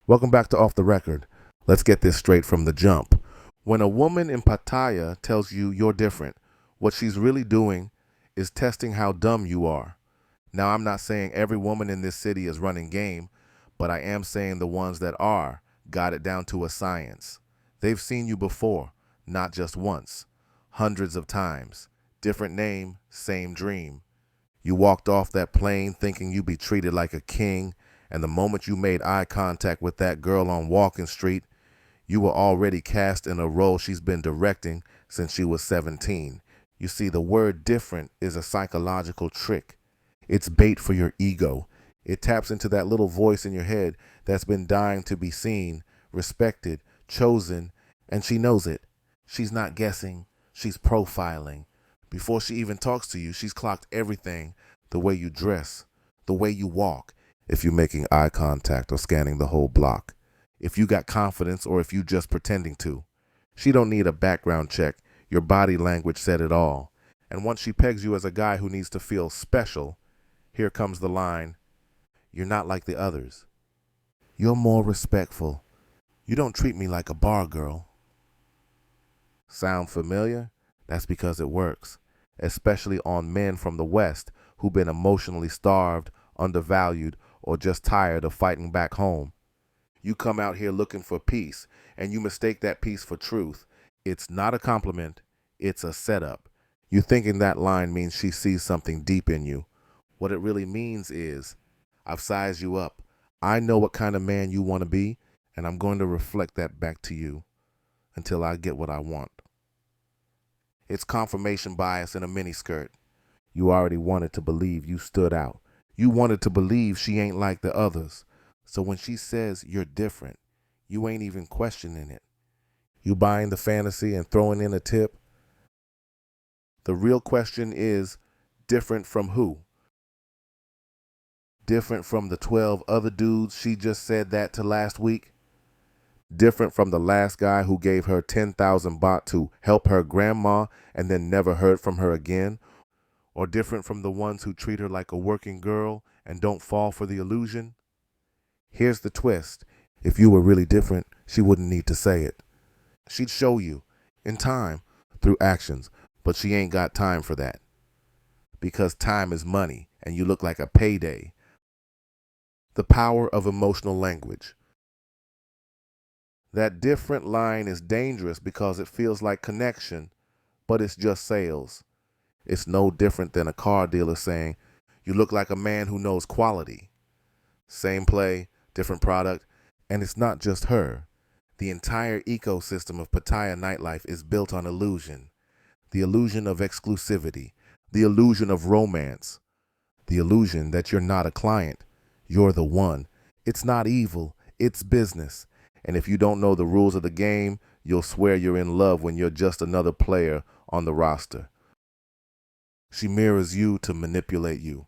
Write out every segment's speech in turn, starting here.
Welcome back to Off the Record. Let's get this straight from the jump. When a woman in Pattaya tells you you're different, what she's really doing is testing how dumb you are. Now, I'm not saying every woman in this city is running game, but I am saying the ones that are got it down to a science. They've seen you before, not just once, hundreds of times. Different name, same dream. You walked off that plane thinking you'd be treated like a king, and the moment you made eye contact with that girl on Walking Street, you were already cast in a role she's been directing since she was 17. You see, the word different is a psychological trick. It's bait for your ego. It taps into that little voice in your head that's been dying to be seen, respected, chosen, and she knows it. She's not guessing, she's profiling. Before she even talks to you, she's clocked everything: the way you dress, the way you walk, if you're making eye contact or scanning the whole block, if you got confidence or if you just pretending to. She don't need a background check. Your body language said it all. And once she pegs you as a guy who needs to feel special, here comes the line: you're not like the others. You're more respectful. You don't treat me like a bar girl. Sound familiar? That's because it works, especially on men from the West who've been emotionally starved, undervalued, or just tired of fighting back home. You come out here looking for peace, and you mistake that peace for truth. It's not a compliment, it's a setup. You thinking that line means she sees something deep in you. What it really means is, I've sized you up. I know what kind of man you want to be, and I'm going to reflect that back to you until I get what I want. It's confirmation bias in a miniskirt. You already wanted to believe you stood out. You wanted to believe she ain't like the others. So when she says you're different, you ain't even questioning it. You buying the fantasy and throwing in a tip. The real question is, different from who? Different from the 12 other dudes she just said that to last week? Different from the last guy who gave her 10,000 baht to help her grandma and then never heard from her again? Or different from the ones who treat her like a working girl and don't fall for the illusion? Here's the twist. If you were really different, she wouldn't need to say it. She'd show you, in time, through actions, but she ain't got time for that. Because time is money, and you look like a payday. The power of emotional language. That different line is dangerous because it feels like connection, but it's just sales. It's no different than a car dealer saying, you look like a man who knows quality. Same play, different product, and it's not just her. The entire ecosystem of Pattaya nightlife is built on illusion. The illusion of exclusivity, the illusion of romance, the illusion that you're not a client, you're the one. It's not evil, it's business. And if you don't know the rules of the game, you'll swear you're in love when you're just another player on the roster. She mirrors you to manipulate you.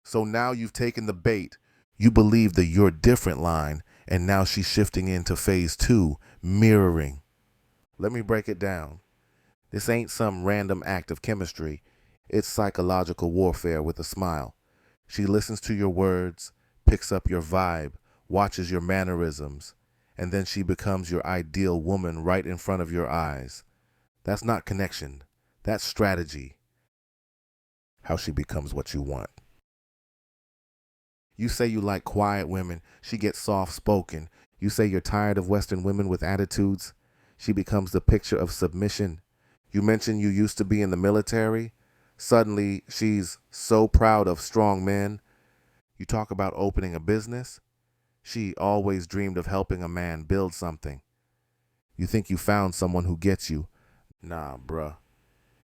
So now you've taken the bait. You believe the you're different line, and now she's shifting into phase 2, mirroring. Let me break it down. This ain't some random act of chemistry. It's psychological warfare with a smile. She listens to your words, picks up your vibe, watches your mannerisms, and then she becomes your ideal woman right in front of your eyes. That's not connection. That's strategy. How she becomes what you want. You say you like quiet women, she gets soft-spoken. You say you're tired of Western women with attitudes, she becomes the picture of submission. You mention you used to be in the military, suddenly she's so proud of strong men. You talk about opening a business, she always dreamed of helping a man build something. You think you found someone who gets you. Nah, bruh.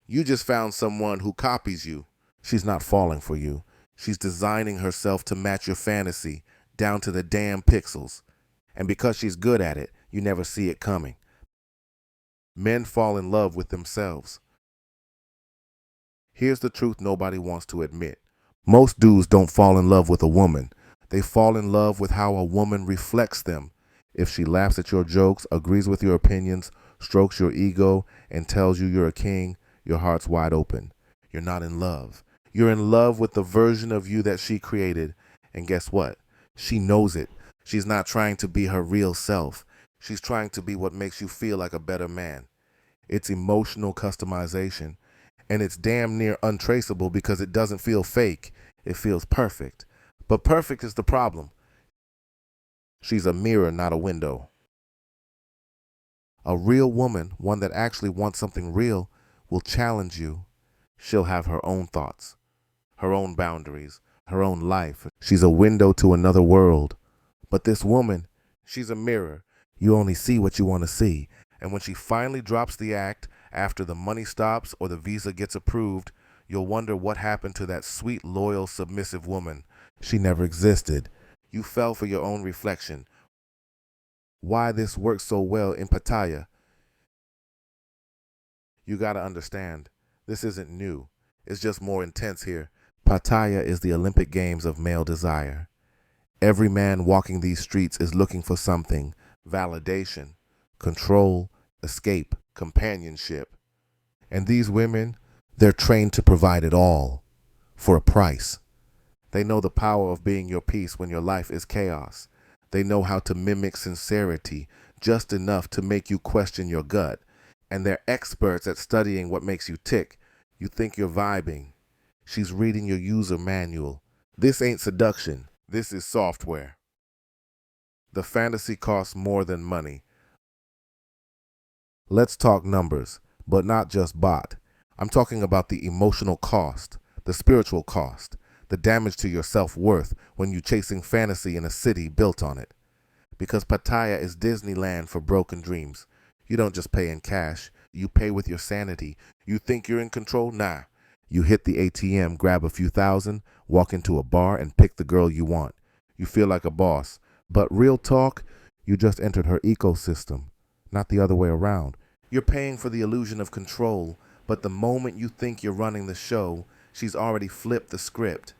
You just found someone who copies you. She's not falling for you. She's designing herself to match your fantasy, down to the damn pixels. And because she's good at it, you never see it coming. Men fall in love with themselves. Here's the truth nobody wants to admit. Most dudes don't fall in love with a woman. They fall in love with how a woman reflects them. If she laughs at your jokes, agrees with your opinions, strokes your ego, and tells you you're a king, your heart's wide open. You're not in love. You're in love with the version of you that she created. And guess what? She knows it. She's not trying to be her real self. She's trying to be what makes you feel like a better man. It's emotional customization, and it's damn near untraceable because it doesn't feel fake. It feels perfect. But perfect is the problem. She's a mirror, not a window. A real woman, one that actually wants something real, will challenge you. She'll have her own thoughts, her own boundaries, her own life. She's a window to another world. But this woman, she's a mirror. You only see what you want to see. And when she finally drops the act, after the money stops or the visa gets approved, you'll wonder what happened to that sweet, loyal, submissive woman. She never existed. You fell for your own reflection. Why this works so well in Pattaya? You gotta understand, this isn't new. It's just more intense here. Pattaya is the Olympic Games of male desire. Every man walking these streets is looking for something: validation, control, escape, companionship. And these women, they're trained to provide it all for a price. They know the power of being your peace when your life is chaos. They know how to mimic sincerity just enough to make you question your gut. And they're experts at studying what makes you tick. You think you're vibing. She's reading your user manual. This ain't seduction. This is software. The fantasy costs more than money. Let's talk numbers, but not just bot. I'm talking about the emotional cost, the spiritual cost, the damage to your self-worth when you're chasing fantasy in a city built on it. Because Pattaya is Disneyland for broken dreams. You don't just pay in cash, you pay with your sanity. You think you're in control? Nah. You hit the ATM, grab a few thousand, walk into a bar, and pick the girl you want. You feel like a boss. But real talk, you just entered her ecosystem, not the other way around. You're paying for the illusion of control, but the moment you think you're running the show, she's already flipped the script.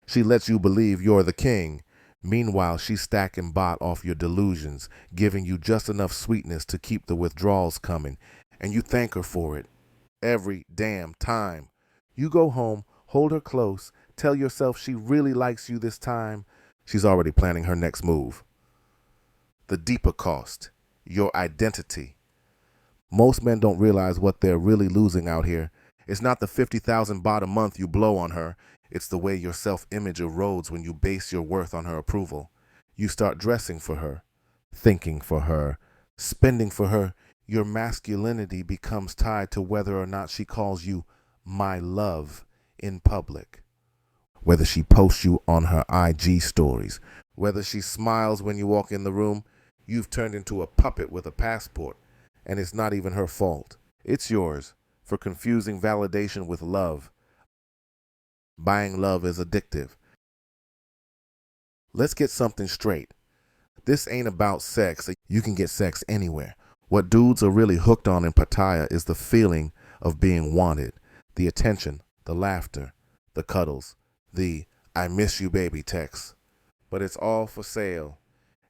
She lets you believe you're the king. Meanwhile, she's stacking bot off your delusions, giving you just enough sweetness to keep the withdrawals coming, and you thank her for it every damn time. You go home, hold her close, tell yourself she really likes you this time. She's already planning her next move. The deeper cost, your identity. Most men don't realize what they're really losing out here. It's not the 50,000 baht a month you blow on her. It's the way your self-image erodes when you base your worth on her approval. You start dressing for her, thinking for her, spending for her. Your masculinity becomes tied to whether or not she calls you my love in public. Whether she posts you on her IG stories, whether she smiles when you walk in the room. You've turned into a puppet with a passport. And it's not even her fault. It's yours for confusing validation with love. Buying love is addictive. Let's get something straight. This ain't about sex. You can get sex anywhere. What dudes are really hooked on in Pattaya is the feeling of being wanted, the attention, the laughter, the cuddles, the "I miss you baby" texts. But it's all for sale.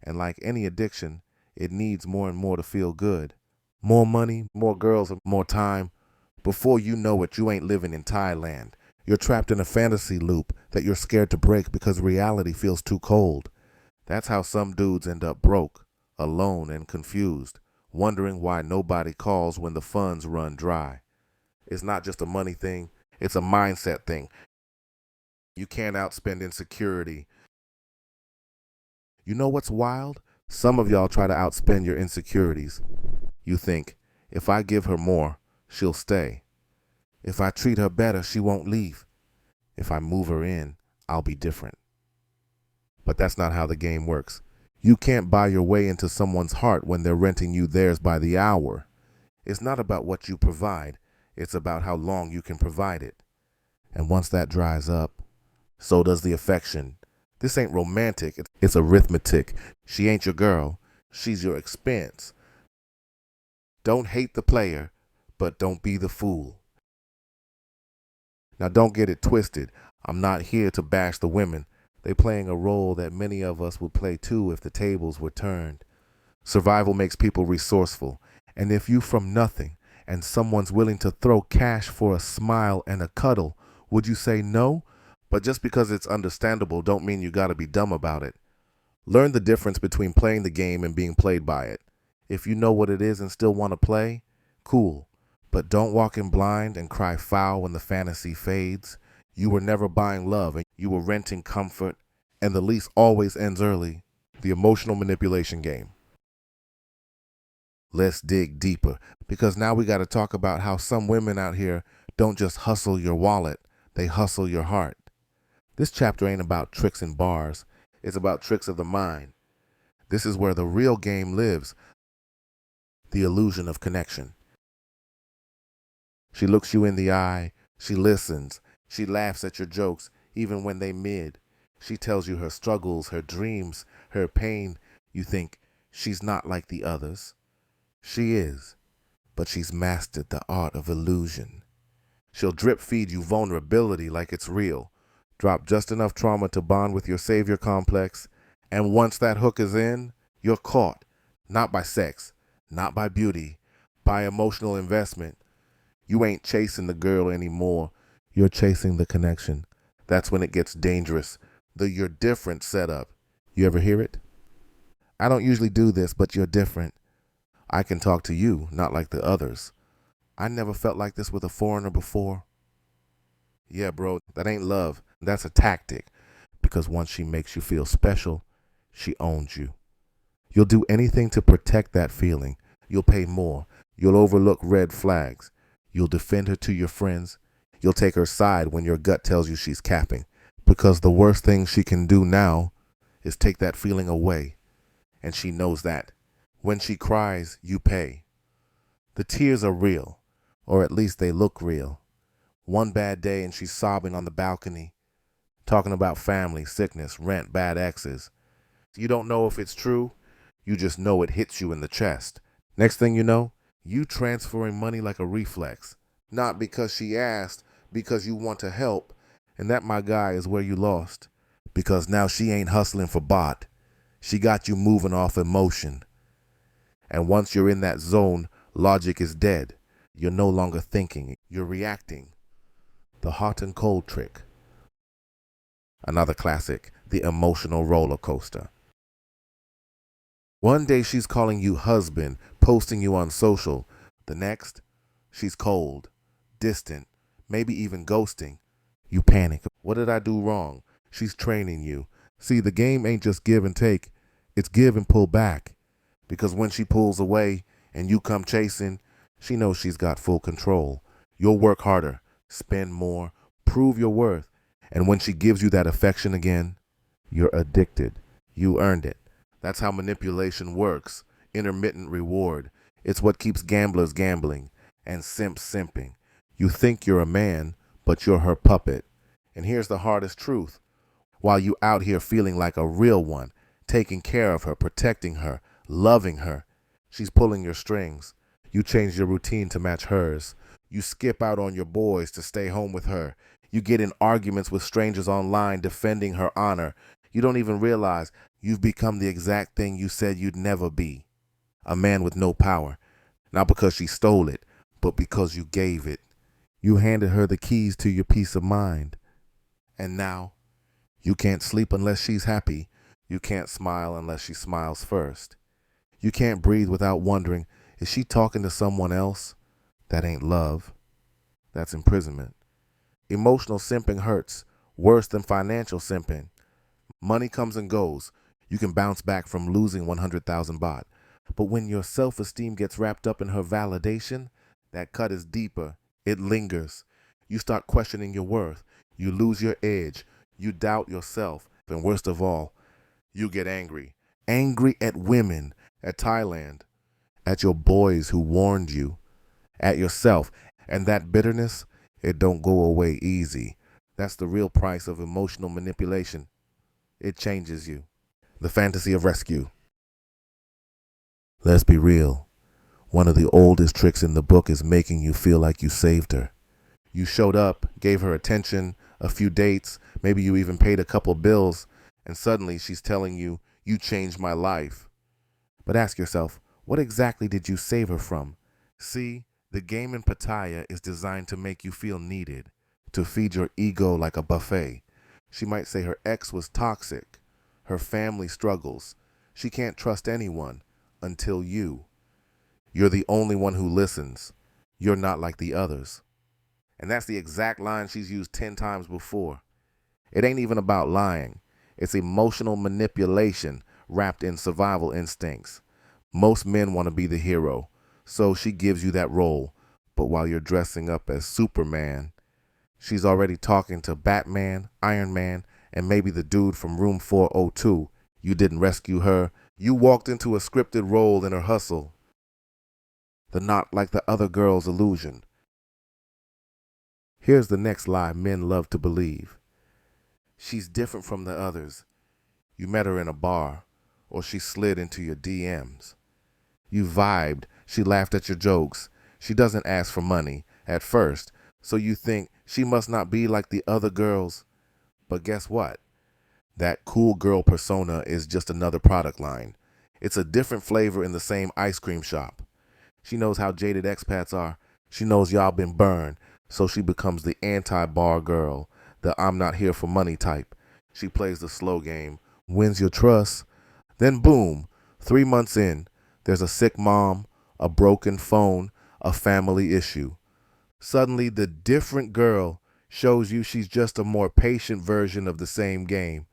And like any addiction, it needs more and more to feel good. More money, more girls, and more time. Before you know it, you ain't living in Thailand. You're trapped in a fantasy loop that you're scared to break because reality feels too cold. That's how some dudes end up broke, alone, and confused, wondering why nobody calls when the funds run dry. It's not just a money thing, it's a mindset thing. You can't outspend insecurity. You know what's wild? Some of y'all try to outspend your insecurities. You think, if I give her more, she'll stay. If I treat her better, she won't leave. If I move her in, I'll be different. But that's not how the game works. You can't buy your way into someone's heart when they're renting you theirs by the hour. It's not about what you provide. It's about how long you can provide it. And once that dries up, so does the affection. This ain't romantic. It's arithmetic. She ain't your girl. She's your expense. Don't hate the player, but don't be the fool. Now don't get it twisted. I'm not here to bash the women. They're playing a role that many of us would play too if the tables were turned. Survival makes people resourceful. And if you from nothing and someone's willing to throw cash for a smile and a cuddle, would you say no? But just because it's understandable don't mean you gotta be dumb about it. Learn the difference between playing the game and being played by it. If you know what it is and still want to play, cool. But don't walk in blind and cry foul when the fantasy fades. You were never buying love, and you were renting comfort, and the lease always ends early. The emotional manipulation game. Let's dig deeper, because now we got to talk about how some women out here don't just hustle your wallet, they hustle your heart. This chapter ain't about tricks and bars, it's about tricks of the mind. This is where the real game lives, the illusion of connection. She looks you in the eye, she listens, she laughs at your jokes, even when they mid. She tells you her struggles, her dreams, her pain. You think, she's not like the others. She is, but she's mastered the art of illusion. She'll drip feed you vulnerability like it's real, drop just enough trauma to bond with your savior complex, and once that hook is in, you're caught, not by sex, not by beauty, by emotional investment. You ain't chasing the girl anymore, you're chasing the connection. That's when it gets dangerous, the "you're different" setup. You ever hear it? I don't usually do this, but you're different. I can talk to you, not like the others. I never felt like this with a foreigner before. Yeah, bro, that ain't love. That's a tactic. Because once she makes you feel special, she owns you. You'll do anything to protect that feeling. You'll pay more. You'll overlook red flags. You'll defend her to your friends. You'll take her side when your gut tells you she's capping. Because the worst thing she can do now is take that feeling away. And she knows that. When she cries, you pay. The tears are real, or at least they look real. One bad day and she's sobbing on the balcony, talking about family, sickness, rent, bad exes. You don't know if it's true, you just know it hits you in the chest. Next thing you know, you transferring money like a reflex. Not because she asked, because you want to help, and that, my guy, is where you lost. Because now she ain't hustling for bot. She got you moving off emotion. And once you're in that zone, logic is dead. You're no longer thinking, you're reacting. The hot and cold trick. Another classic, the emotional roller coaster. One day she's calling you husband, posting you on social. The next, she's cold, distant, maybe even ghosting. You panic. What did I do wrong? She's training you. See, the game ain't just give and take, it's give and pull back. Because when she pulls away and you come chasing, she knows she's got full control. You'll work harder, spend more, prove your worth. And when she gives you that affection again, you're addicted. You earned it. That's how manipulation works. Intermittent reward. It's what keeps gamblers gambling and simps simping. You think you're a man, but you're her puppet. And here's the hardest truth. While you out here feeling like a real one, taking care of her, protecting her, loving her, she's pulling your strings. You change your routine to match hers. You skip out on your boys to stay home with her. You get in arguments with strangers online defending her honor. You don't even realize you've become the exact thing you said you'd never be. A man with no power. Not because she stole it, but because you gave it. You handed her the keys to your peace of mind. And now, you can't sleep unless she's happy. You can't smile unless she smiles first. You can't breathe without wondering, is she talking to someone else? That ain't love. That's imprisonment. Emotional simping hurts, worse than financial simping. Money comes and goes. You can bounce back from losing 100,000 baht. But when your self-esteem gets wrapped up in her validation, that cut is deeper. It lingers. You start questioning your worth. You lose your edge. You doubt yourself. And worst of all, you get angry. Angry at women, at Thailand, at your boys who warned you, at yourself. And that bitterness, it don't go away easy. That's the real price of emotional manipulation. It changes you. The fantasy of rescue. Let's be real. One of the oldest tricks in the book is making you feel like you saved her. You showed up, gave her attention, a few dates, maybe you even paid a couple bills, and suddenly she's telling you, you changed my life. But ask yourself, what exactly did you save her from? See, the game in Pattaya is designed to make you feel needed, to feed your ego like a buffet. She might say her ex was toxic, Her family struggles. She can't trust anyone until you. You're the only one who listens. You're not like the others. And that's the exact line she's used 10 times before. It ain't even about lying. It's emotional manipulation wrapped in survival instincts. Most men want to be the hero, so she gives you that role. But while you're dressing up as Superman, she's already talking to Batman, Iron Man, and maybe the dude from room 402. You didn't rescue her. You walked into a scripted role in her hustle. The not like the other girl's illusion. Here's the next lie men love to believe. She's different from the others. You met her in a bar, or she slid into your DMs. You vibed. She laughed at your jokes. She doesn't ask for money at first, so you think she must not be like the other girls. But guess what? That cool girl persona is just another product line. It's a different flavor in the same ice cream shop. She knows how jaded expats are. She knows y'all been burned, so she becomes the anti-bar girl, the I'm not here for money type. She plays the slow game, wins your trust. Then boom, 3 months in, there's a sick mom, a broken phone, a family issue. Suddenly, the different girl shows you she's just a more patient version of the same game.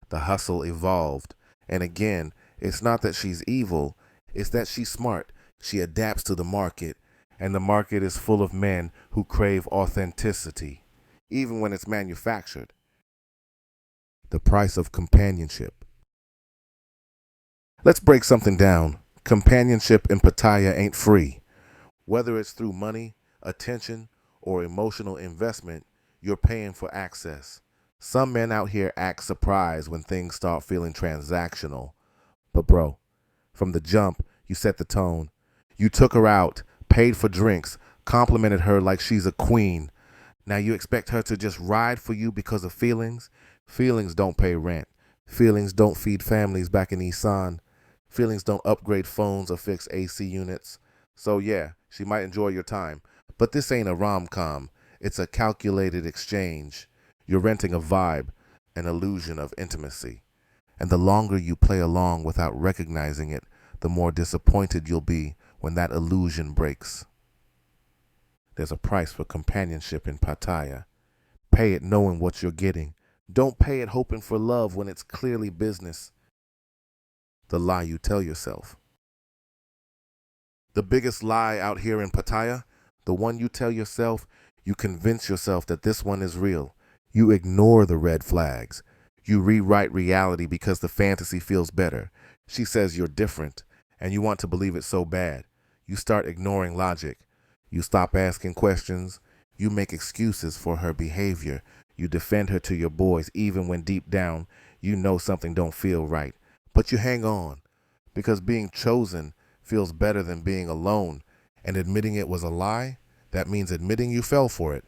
The hustle evolved. And again, it's not that she's evil, it's that she's smart. She adapts to the market, and the market is full of men who crave authenticity, even when it's manufactured. The price of companionship. Let's break something down. Companionship in Pattaya ain't free. Whether it's through money, attention, or emotional investment, you're paying for access. Some men out here act surprised when things start feeling transactional. But bro, from the jump, you set the tone. You took her out, paid for drinks, complimented her like she's a queen. Now you expect her to just ride for you because of feelings? Feelings don't pay rent. Feelings don't feed families back in Isan. Feelings don't upgrade phones or fix AC units. So yeah, she might enjoy your time. But this ain't a rom-com. It's a calculated exchange. You're renting a vibe, an illusion of intimacy. And the longer you play along without recognizing it, the more disappointed you'll be when that illusion breaks. There's a price for companionship in Pattaya. Pay it knowing what you're getting. Don't pay it hoping for love when it's clearly business. The lie you tell yourself. The biggest lie out here in Pattaya, the one you tell yourself, you convince yourself that this one is real. You ignore the red flags. You rewrite reality because the fantasy feels better. She says you're different, and you want to believe it so bad. You start ignoring logic. You stop asking questions. You make excuses for her behavior. You defend her to your boys even when deep down you know something don't feel right. But you hang on because being chosen feels better than being alone, and admitting it was a lie, that means admitting you fell for it.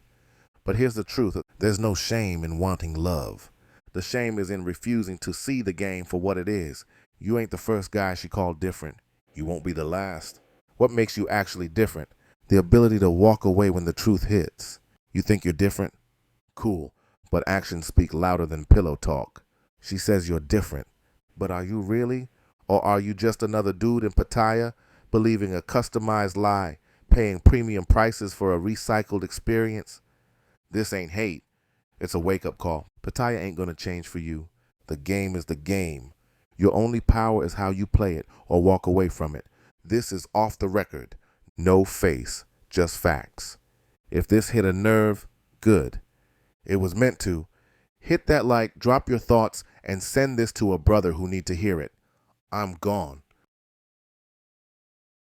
But here's the truth. There's no shame in wanting love. The shame is in refusing to see the game for what it is. You ain't the first guy she called different. You won't be the last. What makes you actually different? The ability to walk away when the truth hits. You think you're different? Cool. But actions speak louder than pillow talk. She says you're different. But are you really? Or are you just another dude in Pattaya believing a customized lie, paying premium prices for a recycled experience? This ain't hate. It's a wake-up call. Pattaya ain't gonna change for you. The game is the game. Your only power is how you play it or walk away from it. This is off the record. No face, just facts. If this hit a nerve, good. It was meant to. Hit that like, drop your thoughts, and send this to a brother who need to hear it. I'm gone.